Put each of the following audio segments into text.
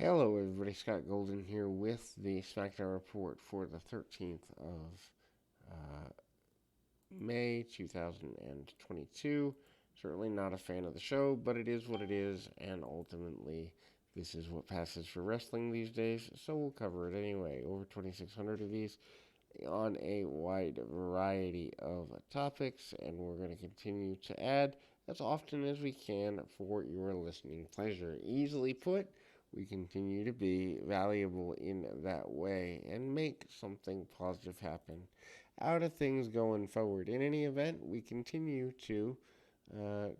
Hello, everybody. Scott Golden here with the SmackDown report for the 13th of uh, May 2022. Certainly not a fan of the show, but it is what it is, and ultimately, this is what passes for wrestling these days, so we'll cover it anyway. Over 2,600 of these on a wide variety of topics, and we're going to continue to add as often as we can for your listening pleasure. Easily put, we continue to be valuable in that way and make something positive happen out of things going forward. In any event, we continue to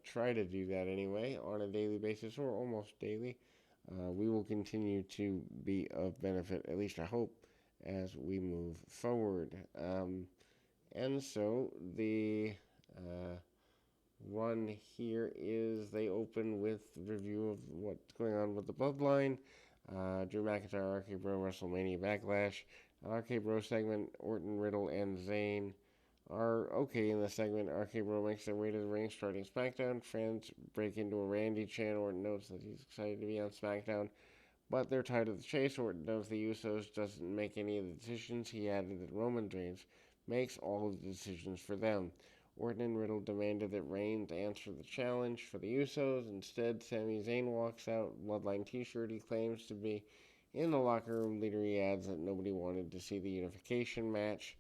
try to do that anyway on a daily basis or almost daily. We will continue to be of benefit, at least I hope, as we move forward. And so the uh, one here is they open with review of what's going on with the Bloodline. Drew McIntyre, RK Bro, WrestleMania Backlash. RK Bro segment, Orton, Riddle, and Zayn are okay in the segment. RK Bro makes their way to the ring starting SmackDown. Fans break into a Randy chant. Orton notes that he's excited to be on SmackDown, but they're tired of the chase. Orton knows the Usos doesn't make any of the decisions. He added that Roman Reigns makes all of the decisions for them. Orton and Riddle demanded that Reigns answer the challenge for the Usos. Instead, Sami Zayn walks out, Bloodline t-shirt he claims to be. In the locker room, leader he adds that nobody wanted to see the unification match.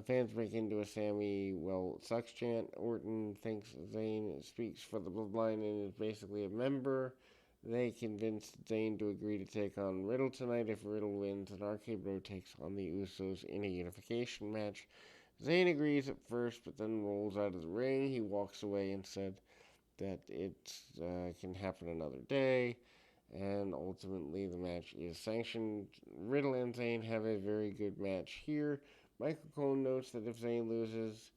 Fans break into a Sami, well, sucks chant. Orton thinks Zayn speaks for the Bloodline and is basically a member. They convince Zayn to agree to take on Riddle tonight if Riddle wins, and RK Bro takes on the Usos in a unification match. Zayn agrees at first, but then rolls out of the ring. He walks away and said that it can happen another day, and ultimately the match is sanctioned. Riddle and Zayn have a very good match here. Michael Cole notes that if Zayn loses,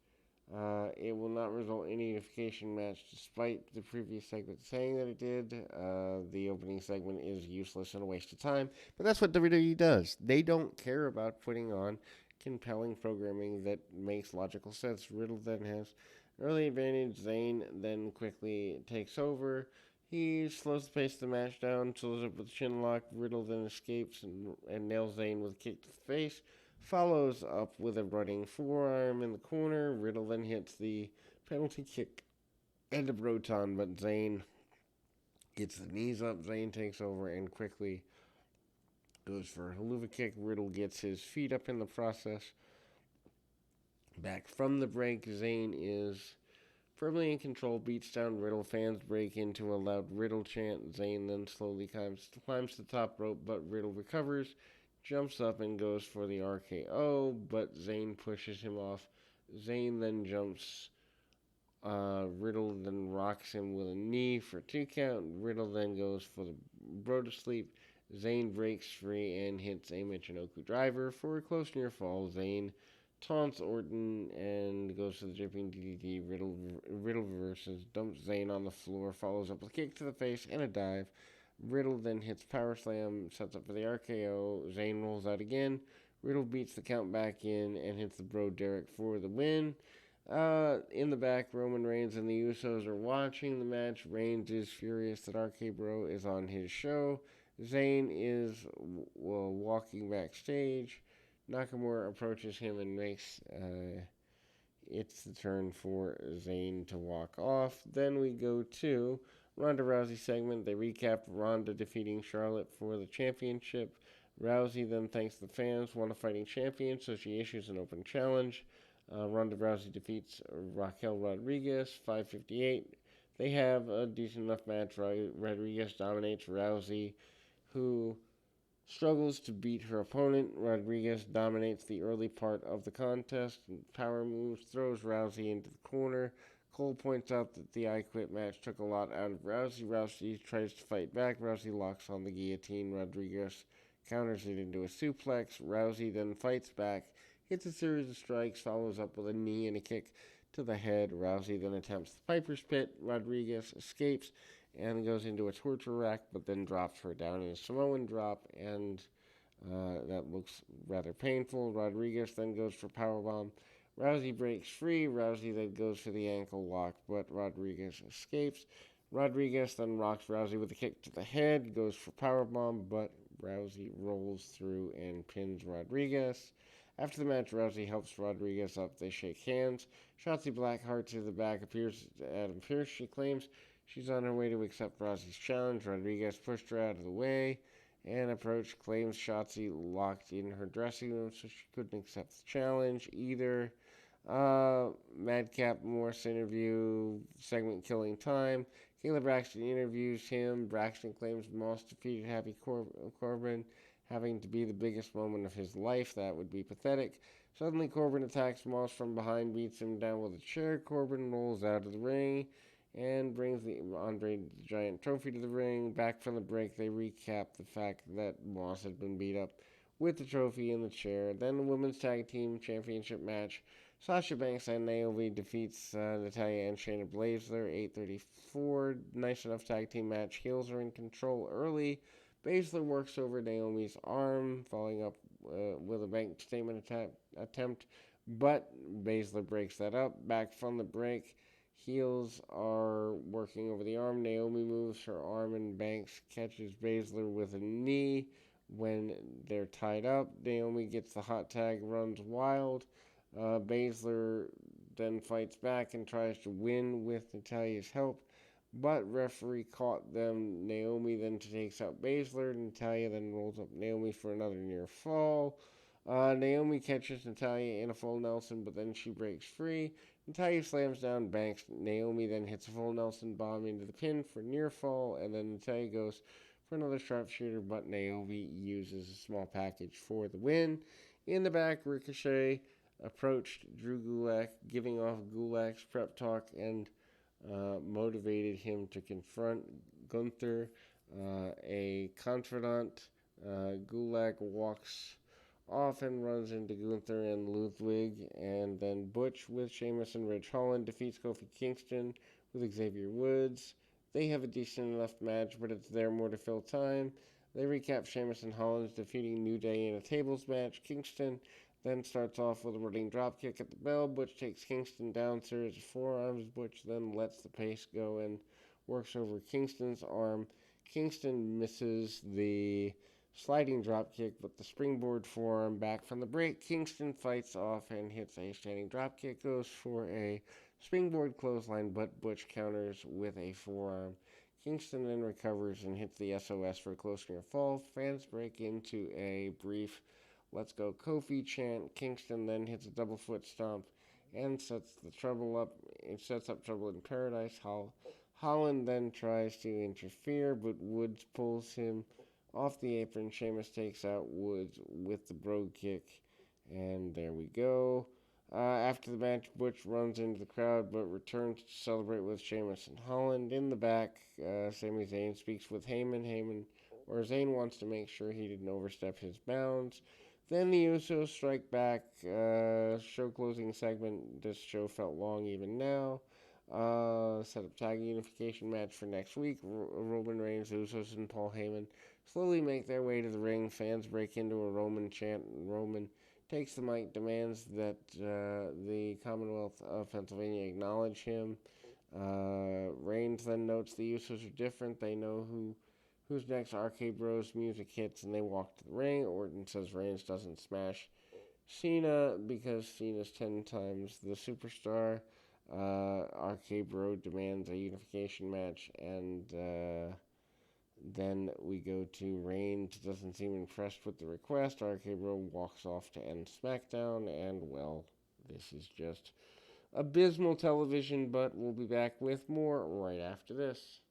it will not result in a unification match, despite the previous segment saying that it did. The opening segment is useless and a waste of time, but that's what WWE does. They don't care about putting on compelling programming that makes logical sense. Riddle then has early advantage. Zayn then quickly takes over. He slows the pace of the match down, slows up with a chin lock. Riddle then escapes and nails Zayn with a kick to the face. Follows up with a running forearm in the corner. Riddle then hits the penalty kick and a Broton, but Zayn gets the knees up. Zayn takes over and quickly goes for a haluva kick. Riddle gets his feet up in the process. Back from the break, Zayn is firmly in control, beats down Riddle. Fans break into a loud Riddle chant. Zayn then slowly climbs the top rope, but Riddle recovers, jumps up and goes for the RKO, but Zayn pushes him off. Zayn then jumps. Riddle then rocks him with a knee for a 2 count. Riddle then goes for the bro to sleep. Zayn breaks free and hits a Michinoku driver for a close near fall. Zayn taunts Orton and goes to the dripping DDT. Riddle reverses, dumps Zayn on the floor, follows up with a kick to the face and a dive. Riddle then hits Power Slam, sets up for the RKO. Zayn rolls out again. Riddle beats the count back in and hits the Bro Derek for the win. In the back, Roman Reigns and the Usos are watching the match. Reigns is furious that RK Bro is on his show. Zayn is walking backstage. Nakamura approaches him and makes it's the turn for Zayn to walk off. Then we go to Ronda Rousey segment. They recap Ronda defeating Charlotte for the championship. Rousey then thanks the fans, want a fighting champion, so she issues an open challenge. Ronda Rousey defeats Raquel Rodriguez, 5:58. They have a decent enough match. Rodriguez dominates Rousey, who struggles to beat her opponent. Rodriguez dominates the early part of the contest. Power moves, throws Rousey into the corner. Cole points out that the I Quit match took a lot out of Rousey. Rousey tries to fight back. Rousey locks on the guillotine. Rodriguez counters it into a suplex. Rousey then fights back, hits a series of strikes, follows up with a knee and a kick to the head. Rousey then attempts the Piper's Pit. Rodriguez escapes and goes into a torture rack, but then drops her down in a Samoan drop, and that looks rather painful. Rodriguez then goes for powerbomb. Rousey breaks free. Rousey then goes for the ankle lock, but Rodriguez escapes. Rodriguez then rocks Rousey with a kick to the head, goes for powerbomb, but Rousey rolls through and pins Rodriguez. After the match, Rousey helps Rodriguez up. They shake hands. Shotzi Blackheart to the back appears to Adam Pearce. She claims she's on her way to accept Rousey's challenge. Rodriguez pushed her out of the way and approached. Claims Shotzi locked in her dressing room so she couldn't accept the challenge either. Madcap Morse interview segment killing time. Kayla Braxton interviews him. Braxton claims Moss defeated Happy Corbin, having to be the biggest moment of his life. That would be pathetic. Suddenly, Corbin attacks Moss from behind, beats him down with a chair. Corbin rolls out of the ring and brings the Andre the Giant trophy to the ring. Back from the break, they recap the fact that Moss had been beat up with the trophy in the chair. Then the Women's Tag Team Championship match. Sasha Banks and Naomi defeats Natalya and Shayna Baszler, 8:34. Nice enough tag team match. Heels are in control early. Baszler works over Naomi's arm, following up with a bank statement attempt, but Baszler breaks that up. Back from the break, heels are working over the arm. Naomi moves her arm and Banks catches Baszler with a knee when they're tied up. Naomi gets the hot tag, runs wild. Baszler then fights back and tries to win with Natalya's help, but referee caught them. Naomi then takes out Baszler. Natalya then rolls up Naomi for another near fall. Naomi catches Natalya in a full Nelson, but then she breaks free. Natalya slams down Banks. Naomi then hits a full Nelson bomb into the pin for near fall, and then Natalya goes for another sharpshooter, but Naomi uses a small package for the win. In the back, Ricochet approached Drew Gulak, giving off Gulak's prep talk and motivated him to confront Gunther, a confidant. Gulak walks off and runs into Gunther and Ludwig, and then Butch with Sheamus and Ridge Holland defeats Kofi Kingston with Xavier Woods. They have a decent enough match, but it's there more to fill time. They recap Sheamus and Holland defeating New Day in a tables match. Kingston then starts off with a running dropkick at the bell. Butch takes Kingston down, series of forearms. Butch then lets the pace go and works over Kingston's arm. Kingston misses the sliding dropkick, but the springboard forearm. Back from the break, Kingston fights off and hits a standing dropkick, goes for a springboard clothesline, but Butch counters with a forearm. Kingston then recovers and hits the SOS for a close near fall. Fans break into a brief "Let's go Kofi" chant. Kingston then hits a double foot stomp and sets up trouble in paradise. Holland then tries to interfere, but Woods pulls him off the apron. Sheamus takes out Woods with the brogue kick, and there we go. After the match, Butch runs into the crowd, but returns to celebrate with Sheamus and Holland. In the back, Sami Zayn speaks with Heyman, or Zayn wants to make sure he didn't overstep his bounds. Then the Usos strike back. Show closing segment. This show felt long even now. Set up tag unification match for next week. Roman Reigns, Usos, and Paul Heyman slowly make their way to the ring. Fans break into a Roman chant. Roman takes the mic, demands that the Commonwealth of Pennsylvania acknowledge him. Reigns then notes the Usos are different. They know who's next. RK Bros music hits and they walk to the ring. Orton says Reigns doesn't smash Cena because Cena's 10 times the superstar. RK Bro demands a unification match, and then we go to Reigns doesn't seem impressed with the request. RK Bro walks off to end SmackDown, and well, this is just abysmal television, but we'll be back with more right after this.